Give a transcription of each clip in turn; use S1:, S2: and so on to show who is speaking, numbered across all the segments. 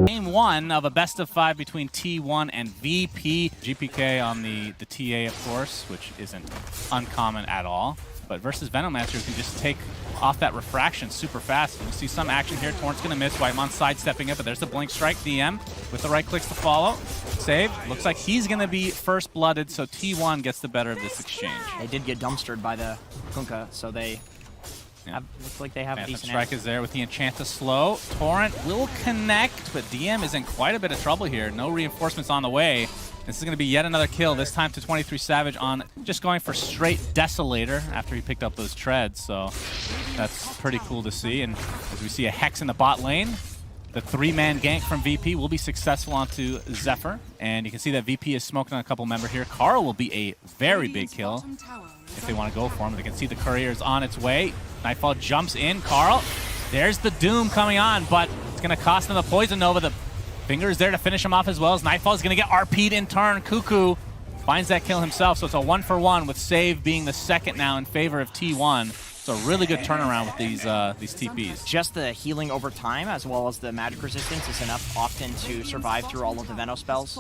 S1: Game 1 of a best of 5 between T1 and VP. GPK on the TA, of course, which isn't uncommon at all. But versus Venomancer, who can just take off that refraction super fast. We'll see some action here. Torrent's going to miss. Whitemon sidestepping it, but there's the blink strike. DM with the right clicks to follow. Save. Looks like he's going to be first-blooded, so T1 gets the better of this exchange.
S2: They did get dumpstered by the Kunkka, so they looks like they have a decent
S1: strike is there with the enchant to slow. Torrent will connect, but DM is in quite a bit of trouble here. No reinforcements on the way. This is going to be yet another kill, this time to 23 Savage on just going for straight Desolator after he picked up those treads, so that's pretty cool to see. And as we see a Hex in the bot lane, the 3-man gank from VP will be successful onto Zephyr, and you can see that VP is smoking on a couple member here. Carl will be a very big kill if they want to go for him. They can see the courier is on its way. Nightfall jumps in. Carl, there's the Doom coming on, but it's going to cost him the Poison Nova. The Finger is there to finish him off as well as Nightfall is going to get RP'd in turn. Cuckoo finds that kill himself, so it's a 1-for-1 with Save being the second now in favor of T1. It's a really good turnaround with these TPs.
S2: Just the healing over time as well as the magic resistance is enough often to survive through all of the Veno spells.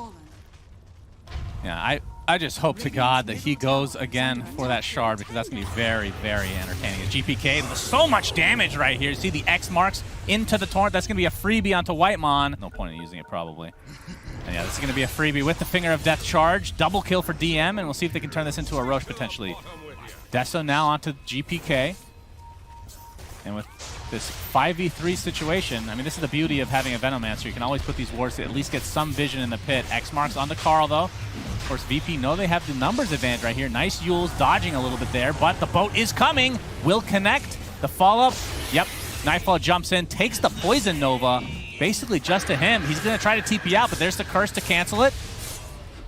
S1: Yeah, I just hope to God that he goes again for that shard, because that's going to be very, very entertaining. A GPK with so much damage right here. You see the X marks into the Torrent. That's going to be a freebie onto Whitemon. No point in using it, probably. And yeah, this is going to be a freebie with the Finger of Death charge. Double kill for DM, and we'll see if they can turn this into a Roche potentially. Deso now onto GPK. And with this 5v3 situation, I mean, this is the beauty of having a Venomancer. You can always put these wards to at least get some vision in the pit. X marks onto Carl, though. Of course, VP know they have the numbers advantage right here. Nice Yules dodging a little bit there, but the boat is coming. Will connect. The follow-up. Yep. Nightfall jumps in, takes the Poison Nova, basically just to him. He's going to try to TP out, but there's the curse to cancel it.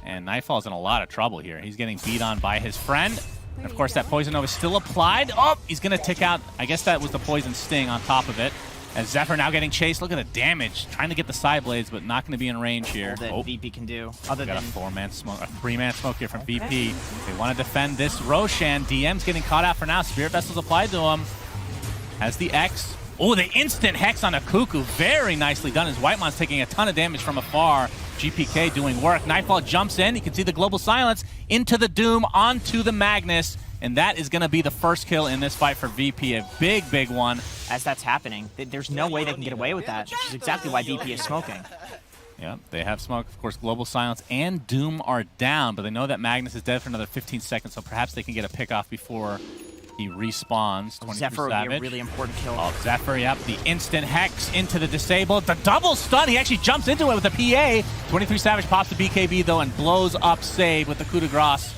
S1: And Nightfall's in a lot of trouble here. He's getting beat on by his friend. And of course, that Poison Nova is still applied. Oh, he's going to tick out. I guess that was the Poison Sting on top of it. As Zephyr now getting chased. Look at the damage. Trying to get the side blades, but not going to be in range here.
S2: All that VP can do. Other than
S1: a 4-man smoke, a 3-man smoke here from VP. They want to defend this Roshan. DM's getting caught out for now. Spirit Vessel's applied to him. Has the X. Oh, the instant Hex on a Cuckoo. Very nicely done as Whitemon's taking a ton of damage from afar. GPK doing work. Nightfall jumps in. You can see the Global Silence into the Doom, onto the Magnus. And that is going to be the first kill in this fight for VP. A big, big one.
S2: As that's happening, there's no way they can get away with that, which is exactly why VP is smoking.
S1: Yeah, they have smoke. Of course, Global Silence and Doom are down, but they know that Magnus is dead for another 15 seconds, so perhaps they can get a pick off before he respawns.
S2: Zephyr would be a really important kill.
S1: Oh, Zephyr, yep. The instant Hex into the disabled. The double stun. He actually jumps into it with a PA. 23 Savage pops the BKB, though, and blows up Save with the coup de grace.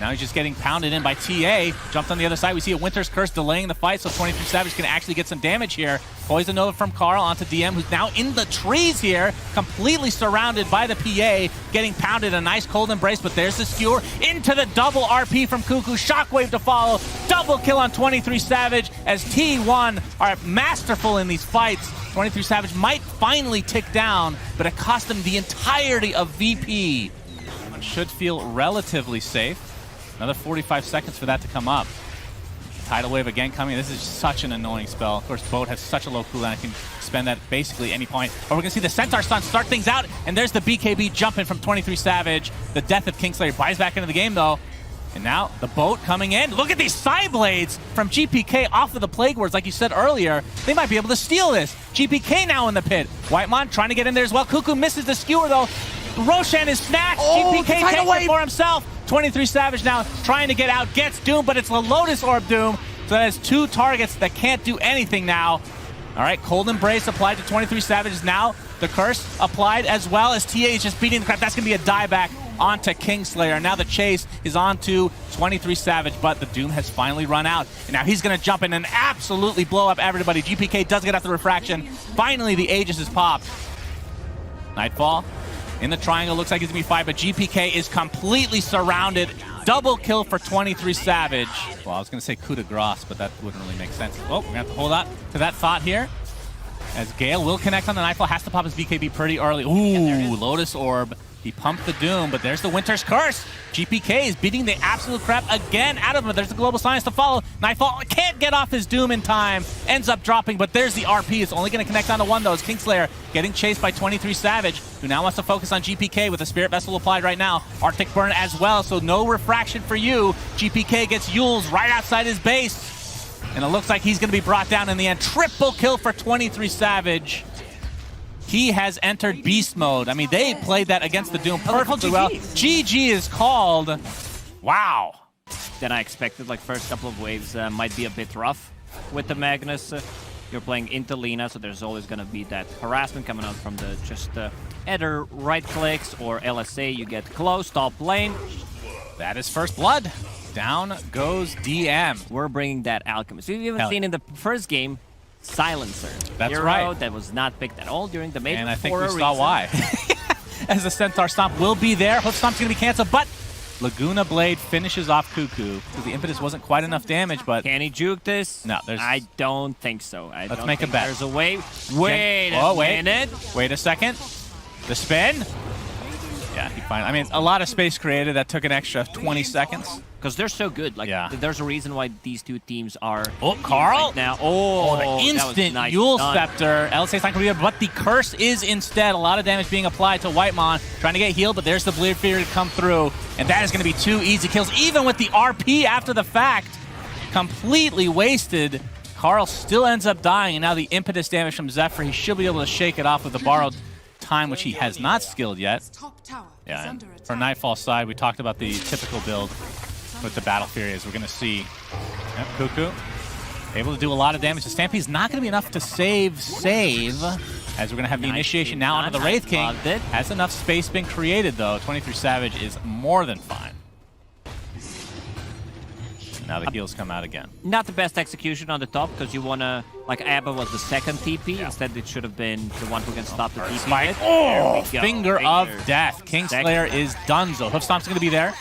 S1: Now he's just getting pounded in by TA. Jumped on the other side. We see a Winter's Curse delaying the fight, so 23 Savage can actually get some damage here. Poison Nova from Carl onto DM, who's now in the trees here, completely surrounded by the PA, getting pounded. A nice cold embrace, but there's the skewer into the double RP from Cuckoo. Shockwave to follow. Double kill on 23 Savage as T1 are masterful in these fights. 23 Savage might finally tick down, but it cost them the entirety of VP. Should feel relatively safe. Another 45 seconds for that to come up. Tidal Wave again coming. This is such an annoying spell. Of course, Boat has such a low cooldown. It can spend that basically any point. But we're going to see the Centaur stun start things out. And there's the BKB jumping from 23 Savage. The death of Kingslayer buys back into the game, though. And now the Boat coming in. Look at these side blades from GPK off of the Plague Words. Like you said earlier, they might be able to steal this. GPK now in the pit. Whitemon trying to get in there as well. Cuckoo misses the skewer, though. Roshan is snatched. GPK takes it for himself. 23 Savage now trying to get out, gets Doom, but it's the Lotus Orb Doom. So that has two targets that can't do anything now. All right, Cold Embrace applied to 23 Savage. Now the Curse applied as well as TA is just beating the crap. That's going to be a dieback onto Kingslayer. Now the chase is onto 23 Savage, but the Doom has finally run out. And now he's going to jump in and absolutely blow up everybody. GPK does get out the refraction. Finally, the Aegis is popped. Nightfall in the triangle, looks like he's going to be fine, but GPK is completely surrounded. Double kill for 23 Savage. Well, I was going to say coup de grace, but that wouldn't really make sense. Well, we're going to have to hold on to that thought here. As Gale will connect on the Nightfall, has to pop his BKB pretty early. Ooh, Lotus Orb He pumped the Doom, but there's the Winter's Curse. GPK is beating the absolute crap again out of him. There's the Global Science to follow. Nightfall can't get off his Doom in time. Ends up dropping, but there's the RP. It's only going to connect on to one, though. It's Kingslayer getting chased by 23 Savage, who now wants to focus on GPK with a Spirit Vessel applied right now. Arctic Burn as well, so no refraction for you. GPK gets Yules right outside his base. And it looks like he's going to be brought down in the end. Triple kill for 23 Savage. He has entered beast mode. I mean, they played that against the Doom perfectly well. GG is called. Wow.
S3: Than I expected. Like, first couple of waves might be a bit rough with the Magnus. You're playing into Lina, so there's always going to be that harassment coming out from the either right clicks or LSA. You get close, top lane.
S1: That is first blood. Down goes DM.
S3: We're bringing that Alchemist. We've even seen in the first game, Silencer.
S1: That's
S3: Hero
S1: right.
S3: That was not picked at all during the major.
S1: And I think we saw why. As the Centaur Stomp will be there. Hoof Stomp's going to be canceled, but Laguna Blade finishes off Cuckoo because the impetus wasn't quite enough damage, but...
S3: Can he juke this?
S1: No, there's...
S3: I don't think so.
S1: Let's make a bet.
S3: There's a way. Wait a minute.
S1: Wait a second. The spin. Yeah, he finally... I mean, a lot of space created. That took an extra 20 seconds.
S3: Because they're so good. Like, there's a reason why these two teams are...
S1: Oh, Carl!
S3: Right now. Oh,
S1: the instant Yule Scepter. LSA's not going to be there, but the curse is instead. A lot of damage being applied to Whitemon. Trying to get healed, but there's the Bleed Fury to come through. And that is going to be 2 easy kills, even with the RP after the fact. Completely wasted. Carl still ends up dying, and now the impetus damage from Zephyr. He should be able to shake it off with the borrowed time, which he has not skilled yet. Yeah, and for Nightfall side, we talked about the typical build with the Battle Fury, as we're going to see. Yep, Cuckoo able to do a lot of damage. The Stampede's not going to be enough to save, as we're going to have the initiation now onto the Wraith King. Has enough space been created, though. 23 Savage is more than fine. Now the heals come out again.
S3: Not the best execution on the top, because you want to... Like, Abba was the second TP. Yeah. Instead, it should have been the one who can stop the TP.
S1: Oh, Finger of Death. Kingslayer is done, so Hoof Stomp's going to be there.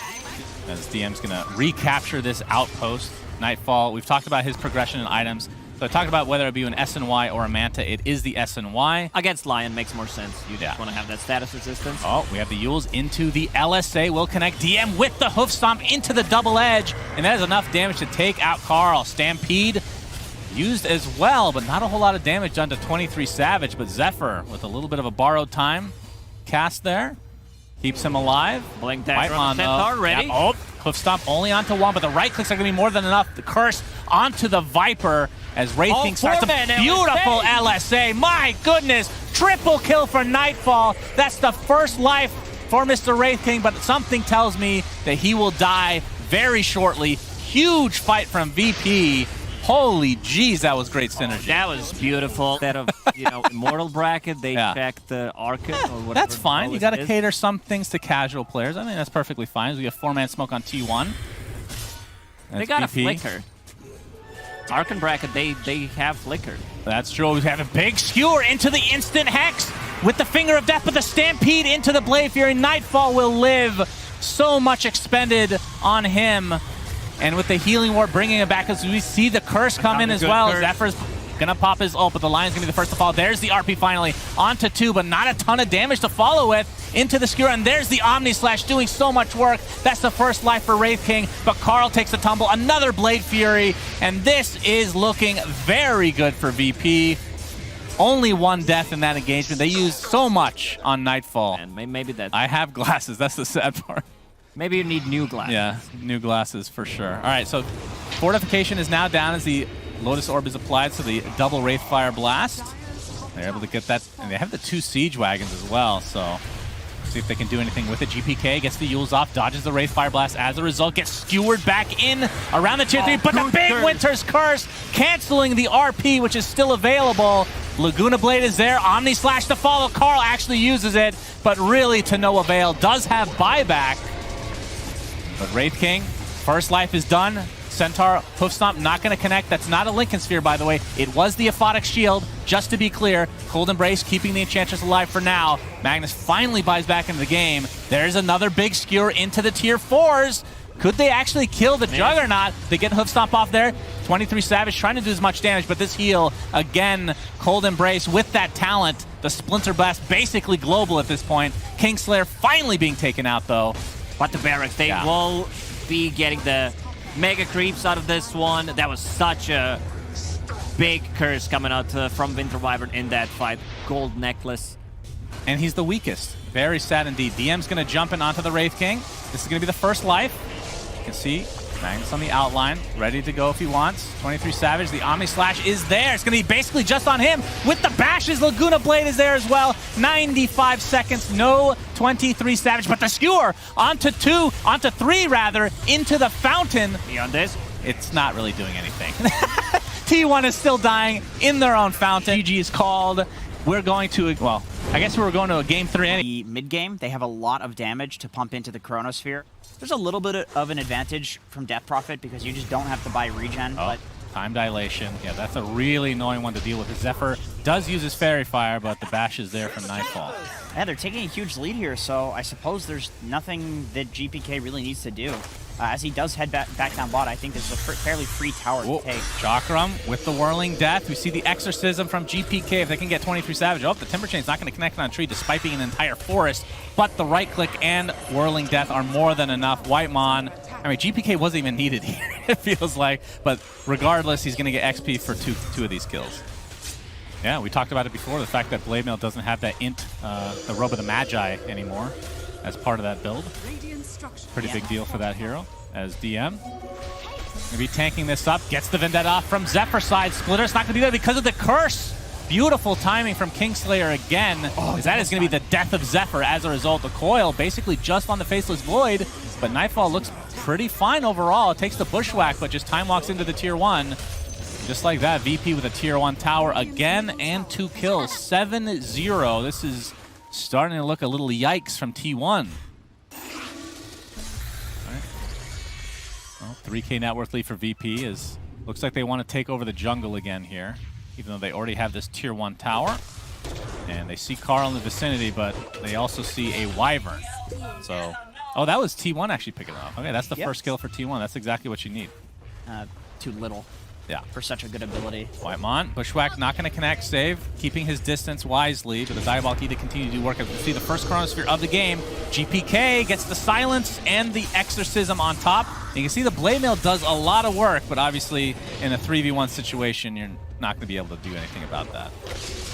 S1: As DM's going to recapture this outpost. Nightfall, we've talked about his progression and items. So I talked about whether it be an SNY or a Manta. It is the SNY.
S3: Against Lion makes more sense. You just want to have that status resistance.
S1: Oh, we have the Yules into the LSA. Will connect DM with the Hoof Stomp into the double edge. And that is enough damage to take out Carl. Stampede used as well, but not a whole lot of damage done to 23 Savage. But Zephyr with a little bit of a borrowed time cast there. Keeps him alive.
S3: Blink Dagger on the Centaur, ready?
S1: Yep. Oh, Hoof Stomp only onto one, but the right clicks are going to be more than enough. The Curse onto the Viper as Wraith King starts a beautiful LSA. My goodness, triple kill for Nightfall. That's the first life for Mr. Wraith King, but something tells me that he will die very shortly. Huge fight from VP. Holy jeez, that was great synergy.
S3: That was beautiful. Instead of, Immortal Bracket, they checked the Arcade or whatever.
S1: That's fine. You got to cater some things to casual players. I mean, that's perfectly fine. We have 4-man smoke on T1.
S3: They got VP. A flicker. Arcane Bracket, they have flicker.
S1: That's true. We have a big skewer into the instant Hex with the Finger of Death, but the Stampede into the Blade Fury. Nightfall will live. So much expended on him. And with the Healing Ward bringing him back, as we see the Curse come in as well. Zephyr's gonna pop his ult, but the Lion's gonna be the first to fall. There's the RP finally onto 2, but not a ton of damage to follow with into the Skewer. And there's the Omni Slash doing so much work. That's the first life for Wraith King, but Carl takes a tumble. Another Blade Fury, and this is looking very good for VP. Only 1 death in that engagement. They used so much on Nightfall.
S3: And maybe that.
S1: I have glasses. That's the sad part.
S3: Maybe you need new glasses.
S1: Yeah, new glasses for sure. All right, so Fortification is now down as the Lotus Orb is applied, so the double Wraithfire Blast. They're able to get that, and they have the 2 Siege Wagons as well, so see if they can do anything with it. GPK gets the Yules off, dodges the Wraithfire Blast. As a result, gets skewered back in around the tier 3, but the big Winter's Curse canceling the RP, which is still available. Laguna Blade is there, Omni Slash to follow. Carl actually uses it, but really to no avail. Does have buyback. But Wraith King, first life is done. Centaur, Hoof Stomp, not going to connect. That's not a Lincoln Sphere, by the way. It was the Aphotic Shield, just to be clear. Cold Embrace keeping the Enchantress alive for now. Magnus finally buys back into the game. There's another big skewer into the tier 4s. Could they actually kill the Juggernaut? They get Hoof Stomp off there. 23 Savage trying to do as much damage, but this heal, again, Cold Embrace with that talent. The Splinter Blast basically global at this point. Kingslayer finally being taken out, though.
S3: But the Barracks, they will be getting the Mega Creeps out of this one. That was such a big curse coming out from Winter Wyvern in that fight. Gold necklace.
S1: And he's the weakest. Very sad indeed. DM's going to jump in onto the Wraith King. This is going to be the first life. You can see Magnus on the outline, ready to go if he wants. 23 Savage, the Omni Slash is there. It's going to be basically just on him. With the bashes, Laguna Blade is there as well. 95 seconds, no 23 Savage, but the Skewer onto 3 rather, into the Fountain.
S3: Beyond this,
S1: it's not really doing anything. T1 is still dying in their own Fountain. GG is called. We're going to, well, I guess we were going to a game 3.
S2: The mid-game, they have a lot of damage to pump into the Chronosphere. There's a little bit of an advantage from Death Prophet because you just don't have to buy regen, but...
S1: Time dilation. Yeah, that's a really annoying one to deal with. Zephyr does use his Fairy Fire, but the bash is there from Nightfall.
S2: Yeah, they're taking a huge lead here, so I suppose there's nothing that GPK really needs to do. As he does head back down bot, I think this is a fairly free tower to take.
S1: Chakram with the Whirling Death. We see the Exorcism from GPK if they can get 23 Savage. Oh, the Timber Chain's not going to connect on tree despite being an entire forest, but the right click and Whirling Death are more than enough. Whitemon, I mean, GPK wasn't even needed here, it feels like, but regardless, he's going to get XP for two of these kills. Yeah, we talked about it before, the fact that Blade Mail doesn't have that int, the Robe of the Magi anymore as part of that build. Pretty big deal for that hero as DM. Gonna be tanking this up, gets the Vendetta off from Zephyr side. Splitter's not gonna be there because of the curse. Beautiful timing from Kingslayer again. As that is gonna be the death of Zephyr as a result. The coil basically just on the Faceless Void, but Nightfall looks pretty fine overall. It takes the Bushwhack, but just time walks into the tier 1. Just like that, VP with a tier 1 tower again and 2 kills. 7-0. This is starting to look a little yikes from T1. 3K net worth lead for VP is looks like they want to take over the jungle again here, even though they already have this tier 1 tower. And they see Carl in the vicinity, but they also see a Wyvern. So, oh, that was T1 actually picking it up. Okay, that's the first kill for T1. That's exactly what you need.
S2: Too little.
S1: Yeah.
S2: For such a good ability.
S1: Whitemon, Bushwhack not going to connect, save, keeping his distance wisely, but the Diabolic need to continue to do work. As we see the first Chronosphere of the game, GPK gets the Silence and the Exorcism on top. And you can see the Blade Mail does a lot of work, but obviously in a 3v1 situation, you're not going to be able to do anything about that.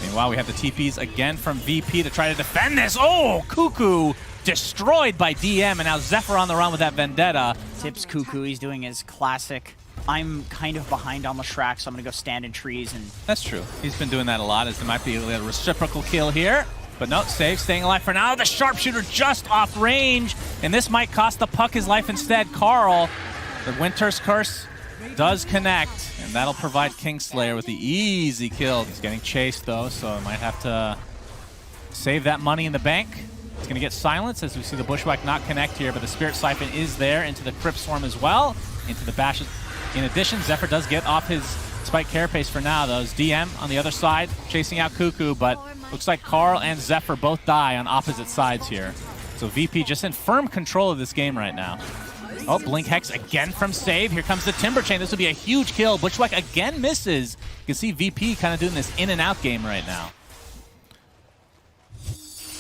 S1: Meanwhile, we have the TPs again from VP to try to defend this. Oh, Cuckoo destroyed by DM, and now Zephyr on the run with that Vendetta.
S2: Tips Cuckoo, he's doing his classic, I'm kind of behind on the Shrek, so I'm going to go stand in trees. And
S1: that's true. He's been doing that a lot, as there might be a reciprocal kill here. But no, save, staying alive for now. The Sharpshooter just off range, and this might cost the Puck his life instead. Carl, the Winter's Curse does connect, and that'll provide Kingslayer with the easy kill. He's getting chased, though, so I might have to save that money in the bank. He's going to get silenced as we see the Bushwhack not connect here, but the Spirit Siphon is there into the Crypt Swarm as well, into the bashes. In addition, Zephyr does get off his Spike Carapace for now, though. It's DM on the other side, chasing out Cuckoo, but looks like Carl and Zephyr both die on opposite sides here. So VP just in firm control of this game right now. Oh, Blink Hex again from save. Here comes the Timber Chain. This will be a huge kill. Bushwhack again misses. You can see VP kind of doing this in and out game right now.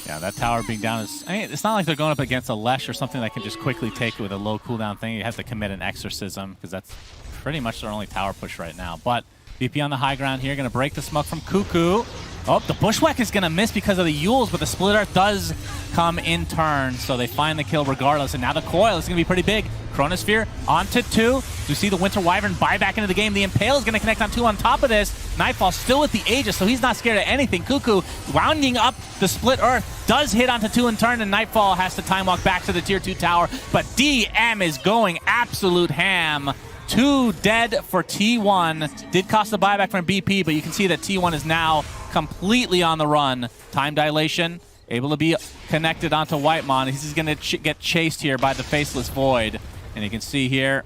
S1: Yeah, that tower being down is... I mean, it's not like they're going up against a Lesh or something that can just quickly take it with a low cooldown thing. You have to commit an Exorcism, because that's pretty much their only tower push right now. But VP on the high ground here, going to break the smoke from Cuckoo. Oh, the Bushwhack is going to miss because of the Yules, but the Split Earth does come in turn, so they find the kill regardless. And now the coil is going to be pretty big. Chronosphere onto 2. You see the Winter Wyvern buy back into the game. The Impale is going to connect on 2 on top of this. Nightfall still with the Aegis, so he's not scared of anything. Cuckoo rounding up the Split Earth, does hit onto 2 in turn, and Nightfall has to time walk back to the tier 2 tower. But DM is going absolute ham. 2 dead for T1. Did cost a buyback from BP, but you can see that T1 is now completely on the run. Time dilation, able to be connected onto Whitemon. He's going to get chased here by the Faceless Void. And you can see here,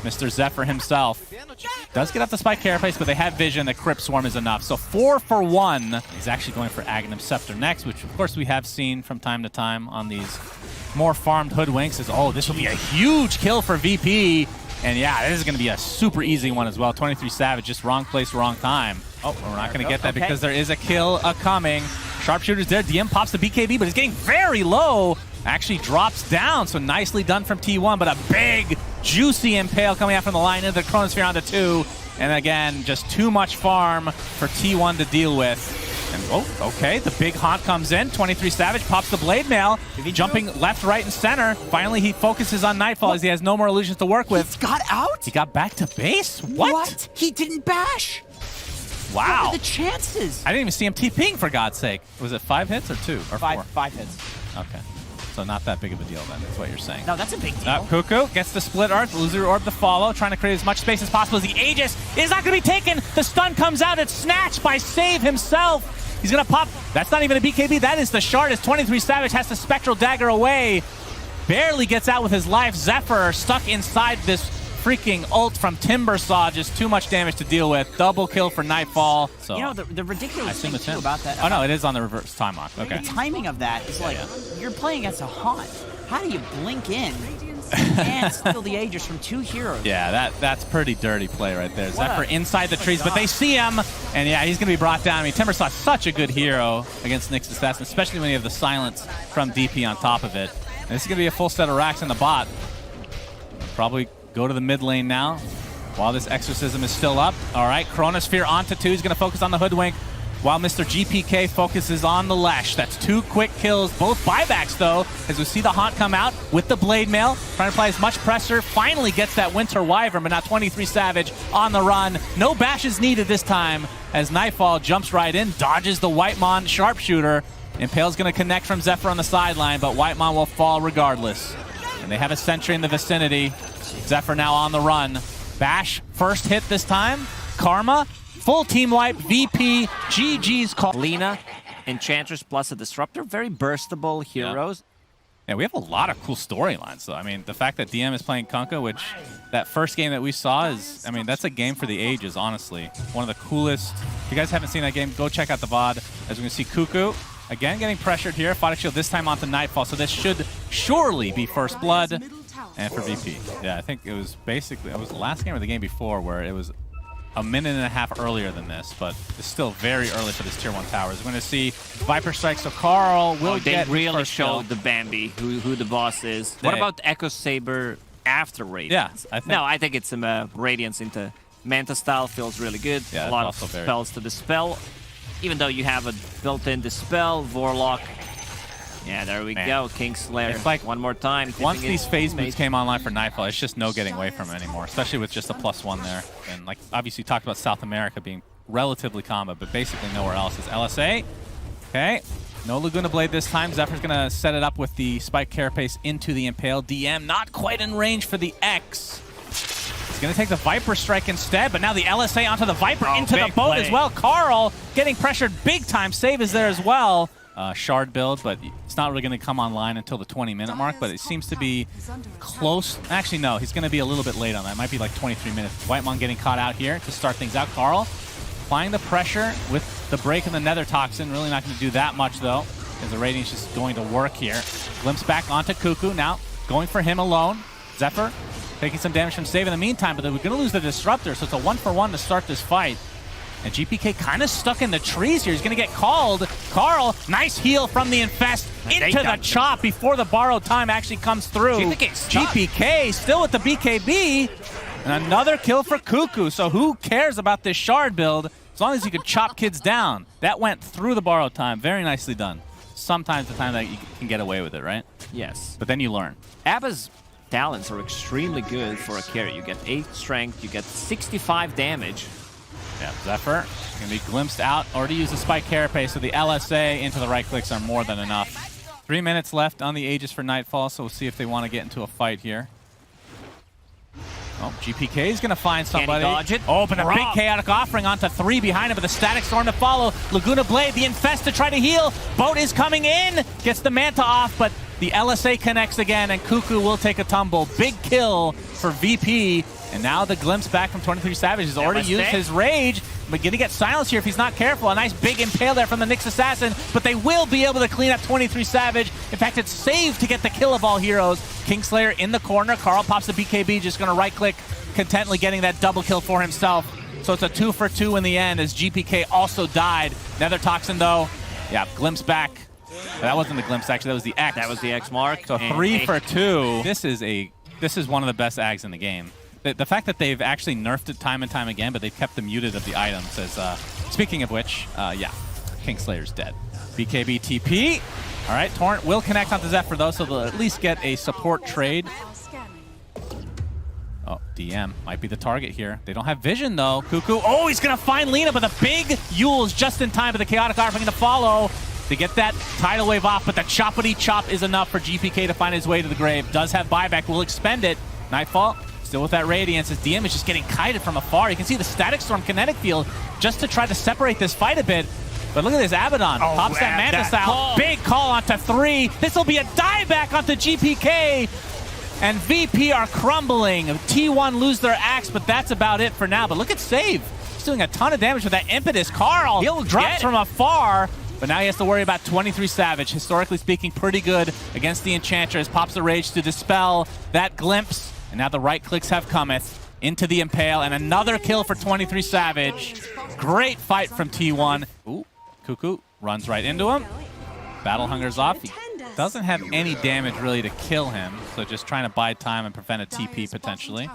S1: Mr. Zephyr himself does get off the Spike Carapace, but they have vision that Crypt Swarm is enough. So 4 for 1. He's actually going for Aghanim Scepter next, which of course we have seen from time to time on these more farmed Hoodwinks. This will be a huge kill for VP. And yeah, this is going to be a super easy one as well. 23 Savage, just wrong place, wrong time. Oh, we're not going to get that because there is a kill coming. Sharpshooter's there. DM pops the BKB, but it's getting very low. Actually drops down, so nicely done from T1, but a big, juicy Impale coming out from the line into the Chronosphere onto 2. And again, just too much farm for T1 to deal with. And okay, the big haunt comes in. 23 Savage pops the Blade Mail, jumping left, right, and center. Finally, he focuses on Nightfall as he has no more illusions to work with.
S2: He got out?
S1: He got back to base? What?
S2: He didn't bash.
S1: Wow.
S2: What are the chances?
S1: I didn't even see him TPing, for God's sake. Was it 5 hits or 2 or 4?
S2: 5 hits.
S1: Okay. So not that big of a deal then, is what you're saying.
S2: No, that's a big deal.
S1: Cuckoo gets the split arc, Illusory Orb to follow, trying to create as much space as possible as the Aegis is not going to be taken. The stun comes out, it's snatched by Save himself. He's going to pop. That's not even a BKB, that is the shard as 23 Savage has the Spectral Dagger away. Barely gets out with his life. Zephyr stuck inside this freaking ult from Timbersaw, just too much damage to deal with. Double kill for Nightfall. So
S2: you know, the ridiculous thing too about that.
S1: Oh no, it is on the reverse time lock. Okay.
S2: The timing of that is like, you're playing against a haunt. How do you blink in and steal the Aegis from 2 heroes?
S1: Yeah, that's pretty dirty play right there. Zephyr inside the trees, but they see him, and yeah, he's going to be brought down. I mean, Timbersaw's such a good hero against Nyx Assassin, especially when you have the silence from DP on top of it. And this is going to be a full set of racks in the bot. Probably go to the mid lane now while this Exorcism is still up. All right, Chronosphere onto 2. He's going to focus on the Hoodwink while Mr. GPK focuses on the Lesh. That's 2 quick kills, both buybacks though, as we see the Haunt come out with the Blade Mail, trying to apply as much pressure. Finally gets that Winter Wyvern, but now 23 Savage on the run. No bashes needed this time as Nightfall jumps right in, dodges the Whitemon Sharpshooter. Impale's going to connect from Zephyr on the sideline, but Whitemon will fall regardless. And they have a sentry in the vicinity. Zephyr now on the run. Bash, first hit this time. Karma, full team wipe, VP, GG's call.
S3: Lina, Enchantress plus a Disruptor, very burstable heroes.
S1: Yeah, we have a lot of cool storylines, though. I mean, the fact that DM is playing Kunkka, which that first game that we saw is, I mean, that's a game for the ages, honestly. One of the coolest. If you guys haven't seen that game, go check out the VOD. As we can see, Cuckoo, again, getting pressured here. Photic Shield this time onto Nightfall, so this should surely be first blood. And for VP. Yeah, I think it was basically, it was the last game or the game before where it was a minute and a half earlier than this, but it's still very early for this Tier 1 towers. We're going to see Viper Strike, so Carl will get
S3: They really
S1: first
S3: showed
S1: kill.
S3: the Bambi, who the boss is. What about Echo Saber after Radiance?
S1: Yeah, I think.
S3: No, I think it's some Radiance into Manta style feels really good.
S1: Yeah,
S3: a lot of
S1: also very
S3: spells to dispel. Even though you have a built-in Dispel, Warlock. Yeah, there we go. Kingslayer.
S1: It's like
S3: one more time.
S1: Once these phase boots came online for Nightfall, it's just no getting away from it anymore, especially with just a +1 there. And like obviously you talked about South America being relatively common, but basically nowhere else is LSA. Okay, no Laguna Blade this time. Zephyr's gonna set it up with the Spike Carapace into the Impale. DM not quite in range for the X. He's gonna take the Viper Strike instead, but now the LSA onto the Viper into the boat as well. Carl getting pressured big time. Save is there as well. Shard build, but it's not really going to come online until the 20-minute mark, but it seems to be close. Actually, no, he's going to be a little bit late on that. It might be like 23 minutes. Whitemon getting caught out here to start things out. Carl applying the pressure with the break and the Nether Toxin. Really not going to do that much, though, as the Radiant's just going to work here. Glimpse back onto Cuckoo. Now going for him alone. Zephyr taking some damage from Save in the meantime, but we're going to lose the Disruptor, so it's a 1-for-1 to start this fight. And GPK kind of stuck in the trees here. He's going to get called. Carl, nice heal from the Infest into the chop before the borrowed time actually comes through. GPK still with the BKB. And another kill for Cuckoo. So who cares about this shard build as long as you can chop kids down? That went through the borrowed time. Very nicely done. Sometimes the time that you can get away with it, right?
S3: Yes.
S1: But then you learn.
S3: Abba's talents are extremely good for a carry. You get 8 strength, you get 65 damage.
S1: Yeah, Zephyr going to be glimpsed out, or to use the Spike Carapace, so the LSA into the right clicks are more than enough. 3 minutes left on the Aegis for Nightfall, so we'll see if they want to get into a fight here. Oh, GPK is going to find somebody.
S3: Can he dodge it?
S1: Oh, but a big Chaotic Offering onto 3 behind him with a Static Storm to follow. Laguna Blade, the Infest to try to heal. Boat is coming in, gets the Manta off, but the LSA connects again, and Cuckoo will take a tumble. Big kill for VP. And now the glimpse back from 23 Savage has already used his rage. But gonna get silenced here if he's not careful. A nice big impale there from the Nyx Assassin, but they will be able to clean up 23 Savage. In fact, it's saved to get the kill of all heroes. Kingslayer in the corner. Carl pops the BKB, just gonna right-click, contently getting that double kill for himself. So it's a 2 for 2 in the end as GPK also died. Nether Toxin though, yeah, glimpse back. That wasn't the glimpse, actually, that was the X.
S3: That was the X mark.
S1: So 3 for 2. This is one of the best Ags in the game. The fact that they've actually nerfed it time and time again, but they've kept the muted of the items as, speaking of which, yeah, Kingslayer's dead. BKB TP. All right, Torrent will connect onto Zephyr though, so they'll at least get a support trade. Oh, DM might be the target here. They don't have vision though. Cuckoo, oh, he's gonna find Lina, but the big Yules just in time for the Chaotic Offering to follow to get that tidal wave off, but the choppity chop is enough for GPK to find his way to the grave. Does have buyback, will expend it. Nightfall still with that Radiance. His DM is just getting kited from afar. You can see the Static Storm kinetic field just to try to separate this fight a bit. But look at this, Abaddon pops that Manta Style. Big call onto 3. This will be a dieback onto GPK. And VP are crumbling. T1 lose their axe, but that's about it for now. But look at Save. He's doing a ton of damage with that Impetus. Carl drops from afar, but now he has to worry about 23 Savage. Historically speaking, pretty good against the Enchantress. Pops the Rage to dispel that glimpse. And now the right clicks have cometh into the Impale, and another kill for 23 Savage. Great fight from T1. Ooh, Cuckoo runs right into him. Battle Hunger's off. He doesn't have any damage really to kill him, so just trying to buy time and prevent a TP potentially.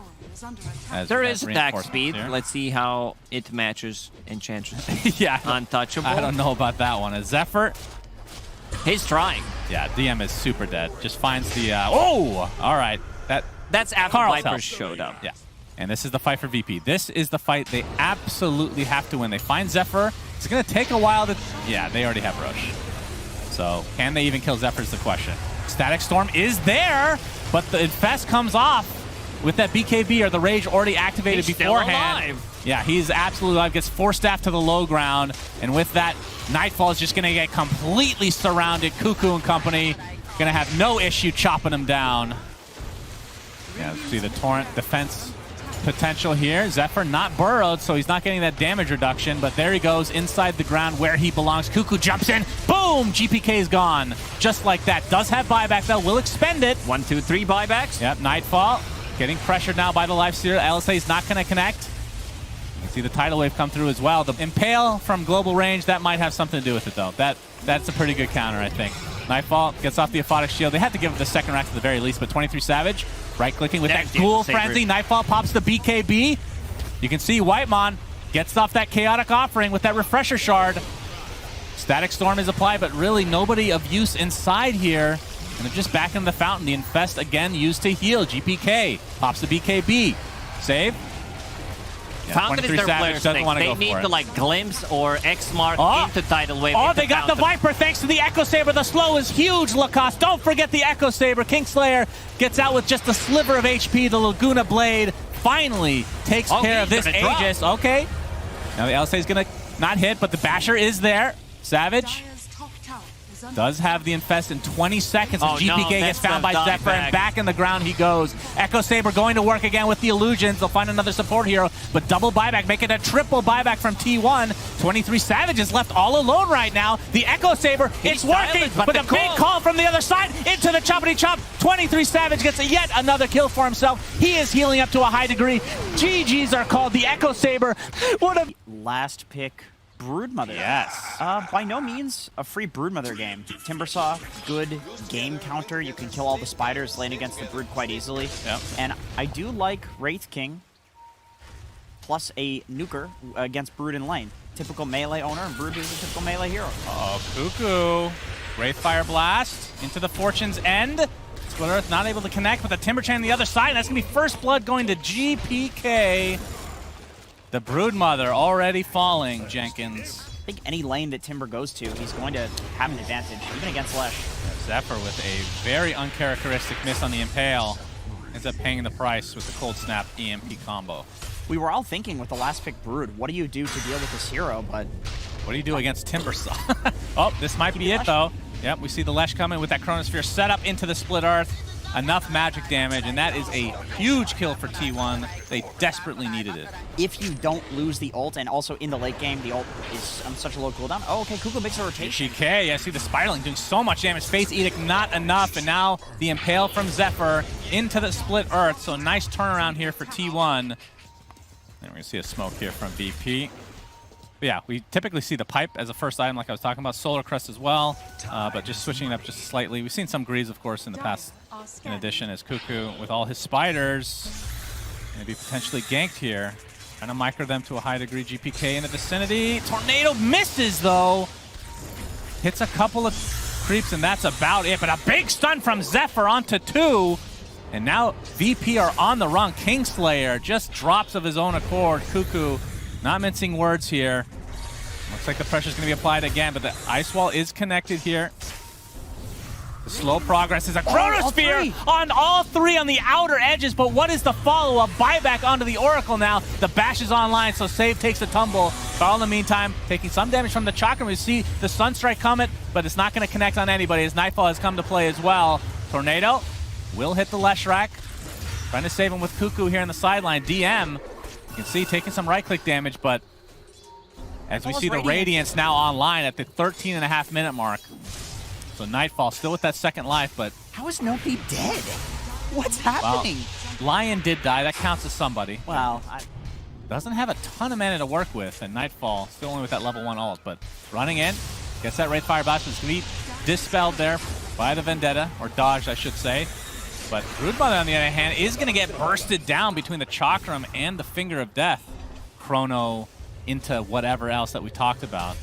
S3: There is attack speed. Here. Let's see how it matches Enchantress.
S1: Yeah,
S3: untouchable.
S1: I don't know about that one. As Zephyr,
S3: he's trying.
S1: Yeah, DM is super dead. Just finds the. Oh, all right.
S3: That's after
S1: Carl's
S3: Viper
S1: help.
S3: showed up.
S1: Yeah, and this is the fight for VP. This is the fight they absolutely have to win. They find Zephyr. It's going to take a while to. Yeah, they already have Roche. So can they even kill Zephyr is the question. Static Storm is there, but the Infest comes off with that BKB or the Rage already activated beforehand.
S3: Still alive.
S1: Yeah, he's absolutely alive. Gets Force Staff to the low ground, and with that, Nightfall is just going to get completely surrounded. Cuckoo and company going to have no issue chopping him down. Yeah, see the Torrent defense potential here. Zephyr not burrowed, so he's not getting that damage reduction, but there he goes inside the ground where he belongs. Cuckoo jumps in. Boom! GPK is gone. Just like that. Does have buyback, though. Will expend it.
S3: 1, 2, 3 buybacks.
S1: Yep, Nightfall getting pressured now by the Lifesteal. LSA is not going to connect. You can see the tidal wave come through as well. The Impale from global range, that might have something to do with it, though. That's a pretty good counter, I think. Nightfall gets off the Aphotic Shield. They had to give it the second rack at the very least, but 23 Savage right-clicking with that Ghoul Frenzy. Nightfall pops the BKB. You can see Whitemon gets off that Chaotic Offering with that Refresher Shard. Static Storm is applied, but really nobody of use inside here. And they're just back in the fountain. The Infest again used to heal. GPK pops the BKB. Save. Yeah,
S3: Fountain is their player thing. They need to like glimpse or X mark into tidal wave.
S1: Oh, they got the Viper thanks to the Echo Saber. The slow is huge, Lacoste. Don't forget the Echo Saber. Kingslayer gets out with just a sliver of HP. The Laguna Blade finally takes care of this Aegis. Okay. Now the LSA is going to not hit, but the Basher is there. Savage does have the Infest in 20 seconds. And GPK gets found by Zephyr, and back in the ground he goes. Echo Saber going to work again with the illusions. They'll find another support hero, but double buyback, make it a triple buyback from T1. 23 Savage is left all alone right now. The Echo Saber, it's working, but a big call from the other side into the choppity chop. 23 Savage gets yet another kill for himself. He is healing up to a high degree. GGs are called. The Echo Saber. What a
S2: last pick. Broodmother.
S1: Yes.
S2: By no means a free Broodmother game. Timbersaw, good game counter. You can kill all the spiders, lane against the Brood quite easily.
S1: Yep.
S2: And I do like Wraith King plus a nuker against Brood in lane. Typical melee owner, and Brood is a typical melee hero.
S1: Oh, Cuckoo. Wraithfire Blast into the Fortune's End. Split Earth not able to connect with the Timber Chain on the other side. That's going to be first blood going to GPK. The Broodmother already falling, Jenkins.
S2: I think any lane that Timber goes to, he's going to have an advantage, even against Lesh.
S1: Zephyr with a very uncharacteristic miss on the Impale. Ends up paying the price with the Cold Snap EMP combo.
S2: We were all thinking with the last pick Brood, what do you do to deal with this hero, but...
S1: What do you do against Timbersaw? Oh, this might be it, though. Yep, we see the Lesh coming with that Chronosphere set up into the Split Earth. enough magic damage, and that is a huge kill for T1. They desperately needed it.
S2: If you don't lose the ult, and also in the late game, the ult is on such a low cooldown. Oh, okay, Kuko makes a rotation.
S1: GK, I see the spiraling doing so much damage. Face Edict not enough, and now the Impale from Zephyr into the split earth. So nice turnaround here for T1. And we're gonna see a smoke here from VP. But yeah, we typically see the pipe as a first item, like I was talking about. Solar Crest as well, but just switching it up just slightly. We've seen some Greaves, of course, in the past, in addition, as Cuckoo, with all his spiders, maybe potentially ganked here. Trying to micro them to a high degree. GPK in the vicinity. Tornado misses, though. Hits a couple of creeps, and that's about it. But a big stun from Zephyr onto 2. And now VP are on the run. Kingslayer just drops of his own accord. Cuckoo, not mincing words here. Looks like the pressure's going to be applied again, but the ice wall is connected here. The slow progress is a Chronosphere on all 3 on the outer edges, but what is the follow-up? Buyback onto the Oracle now. The bash is online, so Save takes a tumble. But in the meantime, taking some damage from the Chakram. We see the Sunstrike Comet, but it's not going to connect on anybody as Nightfall has come to play as well. Tornado will hit the Leshrac. Trying to save him with Cuckoo here on the sideline. DM, you can see taking some right-click damage, but as we see the Radiance now online at the 13.5-minute mark. So Nightfall still with that second life, but...
S2: How is Nopi dead? What's happening?
S1: Well, Lion did die. That counts as somebody.
S2: Wow.
S1: Doesn't have a ton of mana to work with, and Nightfall still only with that level 1 ult, but running in. Gets that Wraithfire Blast. It's going to be dispelled there by the Vendetta, or dodged, I should say. But Broodmother, on the other hand, is going to get bursted down between the Chakram and the Finger of Death. Chrono into whatever else that we talked about.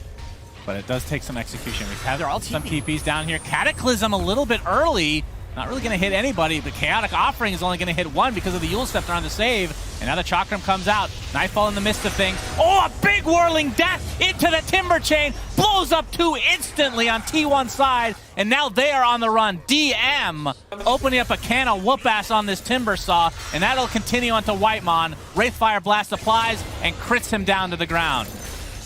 S1: But it does take some execution. We have some TPs down here. Cataclysm a little bit early. Not really going to hit anybody, but Chaotic Offering is only going to hit 1 because of the Yule Step. They're on the save. And now the Chakram comes out. Nightfall in the midst of things. Oh, a big whirling death into the Timber Chain. Blows up 2 instantly on T1 side. And now they are on the run. DM opening up a can of whoop-ass on this Timber Saw. And that'll continue onto Whitemon. Wraithfire Blast applies and crits him down to the ground.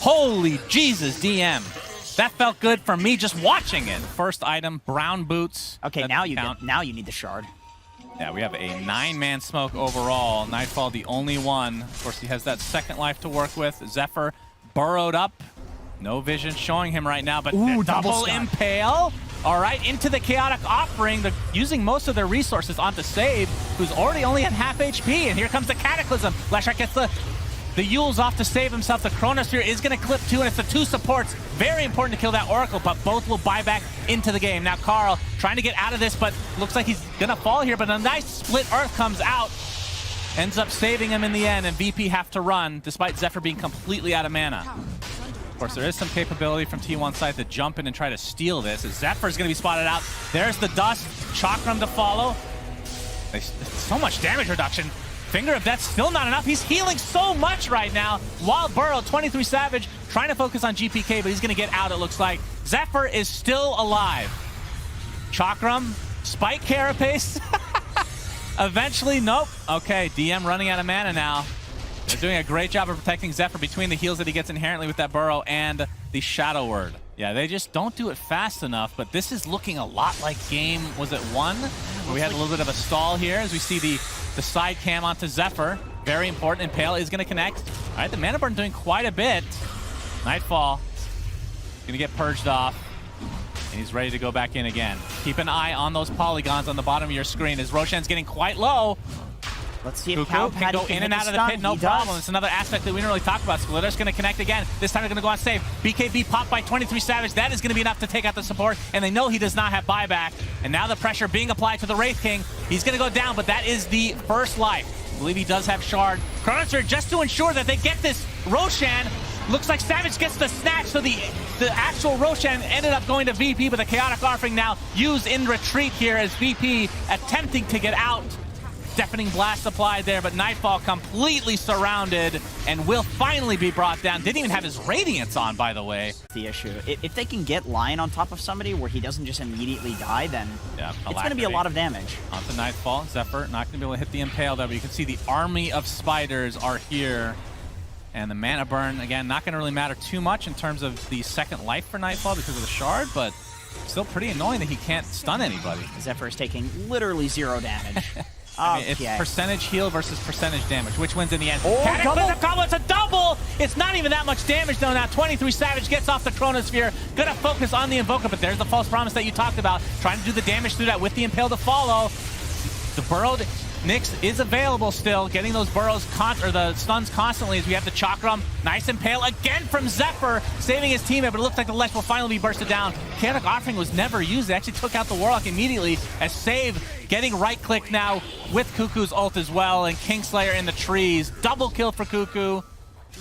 S1: Holy Jesus, DM. That felt good for me just watching it. First item, brown boots.
S2: Okay, now you need the shard.
S1: Yeah, we have a 9-man smoke overall. Nightfall the only one. Of course, he has that second life to work with. Zephyr burrowed up. No vision showing him right now, but double impale. All right, into the Chaotic Offering. They're using most of their resources onto Save, who's already only at half HP. And here comes the Cataclysm. Leshrac gets the Yule's off to save himself. The Chronosphere is going to clip 2, and it's the 2 supports. Very important to kill that Oracle, but both will buy back into the game. Now Carl trying to get out of this, but looks like he's going to fall here, but a nice split earth comes out. Ends up saving him in the end, and VP have to run, despite Zephyr being completely out of mana. Of course, there is some capability from T1 side to jump in and try to steal this, as Zephyr's going to be spotted out. There's the dust. Chakram to follow. So much damage reduction. Finger of Death still not enough. He's healing so much right now. Wild Burrow, 23 Savage, trying to focus on GPK, but he's going to get out, it looks like. Zephyr is still alive. Chakram, Spike Carapace. Eventually, nope. Okay, DM running out of mana now. They're doing a great job of protecting Zephyr between the heals that he gets inherently with that Burrow and the Shadow Word. Yeah, they just don't do it fast enough, but this is looking a lot like game, was it 1? Where we had a little bit of a stall here as we see the side cam onto Zephyr. Very important. Impale is going to connect. All right, the Mana Burn doing quite a bit. Nightfall going to get purged off. And he's ready to go back in again. Keep an eye on those polygons on the bottom of your screen as Roshan's getting quite low.
S2: Let's see if
S1: Cuckoo can go in and out of the pit, no problem. It's another aspect that we didn't really talk about. Splitter's going to connect again. This time they're going to go on save. BKB popped by 23 Savage. That is going to be enough to take out the support, and they know he does not have buyback. And now the pressure being applied to the Wraith King. He's going to go down, but that is the first life. I believe he does have Shard. Chronosphere just to ensure that they get this Roshan. Looks like Savage gets the snatch, so the actual Roshan ended up going to VP, but the Chaotic Offering now used in retreat here as VP attempting to get out. Deafening Blast applied there, but Nightfall completely surrounded and will finally be brought down. Didn't even have his Radiance on, by the way.
S2: The issue. If they can get Lion on top of somebody where he doesn't just immediately die, then it's going to be a lot of damage.
S1: Onto Nightfall. Zephyr not going to be able to hit the Impale there, but you can see the army of spiders are here. And the Mana Burn, again, not going to really matter too much in terms of the second life for Nightfall because of the Shard, but Still pretty annoying that he can't stun anybody.
S2: Zephyr is taking literally 0 damage.
S1: I mean, it's
S2: Okay.
S1: percentage heal versus percentage damage. Which wins in the end?
S2: Oh,
S1: Cataclysm combo, it's a double! It's not even that much damage though now. 23 Savage gets off the Chronosphere. Gonna focus on the Invoker, but there's the false promise that you talked about. Trying to do the damage through that with the Impale to follow. The burrowed Nyx is available still, getting those burrows or the stuns constantly as we have the Chakram. Nice Impale again from Zephyr, saving his teammate, but it looks like the Lesh will finally be bursted down. Chaotic Offering was never used. It actually took out the Warlock immediately as Save getting right-click now with Cuckoo's ult as well, and Kingslayer in the trees. Double kill for Cuckoo.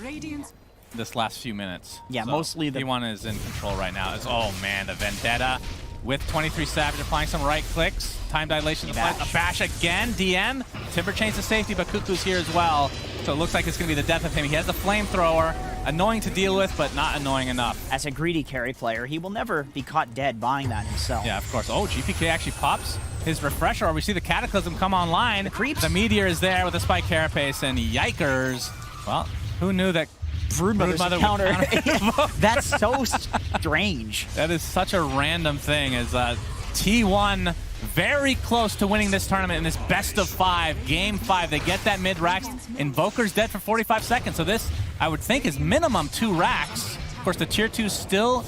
S4: Radiance.
S1: This last few minutes.
S2: Yeah, mostly the...
S1: T1 is in control right now. Oh man, the Vendetta with 23 Savage applying some right clicks. Time dilation, a bash again. DN, Timber chains to safety, but Cuckoo's here as well. So it looks like it's going to be the death of him. He has the flamethrower. Annoying to deal with, but not annoying enough.
S2: As a greedy carry player, he will never be caught dead buying that himself.
S1: Yeah, of course. Oh, GPK actually pops his refresher, or we see the Cataclysm come online.
S2: The creeps.
S1: The Meteor is there with the Spike Carapace, and yikers. Well, who knew that
S2: Broodmother's
S1: Broodmother
S2: counter.
S1: would
S2: That's so strange.
S1: That is such a random thing, as T1 very close to winning this tournament in this best of 5, game 5. They get that mid racks. Invoker's dead for 45 seconds, so this, I would think, is minimum 2 racks. Of course, the tier 2 still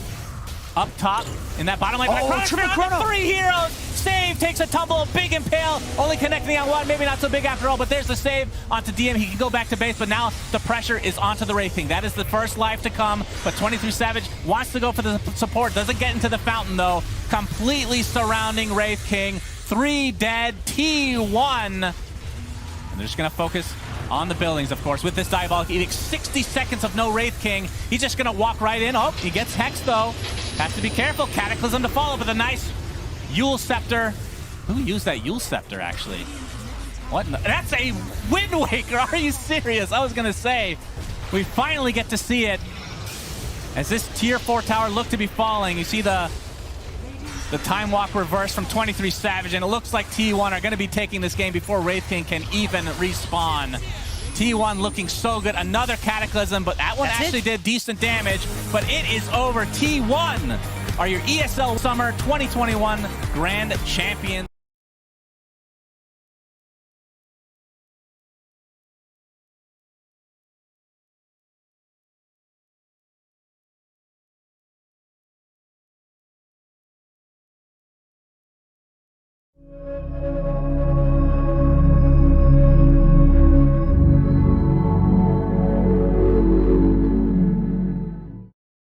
S1: up top in that bottom lane.
S2: Oh, triple chrono.
S1: 3 heroes. Save takes a tumble, a big Impale, only connecting on 1, maybe not so big after all, but there's the save onto DM. He can go back to base, but now the pressure is onto the Wraith King. That is the first life to come, but 23 Savage wants to go for the support, doesn't get into the fountain though. Completely surrounding Wraith King. 3 dead, T1. And they're just gonna focus on the buildings, of course, with this Diabolic Edict. 60 seconds of no Wraith King. He's just gonna walk right in. Oh, he gets Hex though. Has to be careful. Cataclysm to follow, but a nice Yule Scepter. Who used that Yule Scepter, actually? What? That's a Wind Waker. Are you serious? I was gonna say, we finally get to see it. As this tier 4 tower looked to be falling, you see the Time Walk reverse from 23 Savage, and it looks like T1 are going to be taking this game before Wraith King can even respawn. T1 looking so good. Another Cataclysm, but that one actually did decent damage, but it is over. T1 are your ESL Summer 2021 Grand Champions.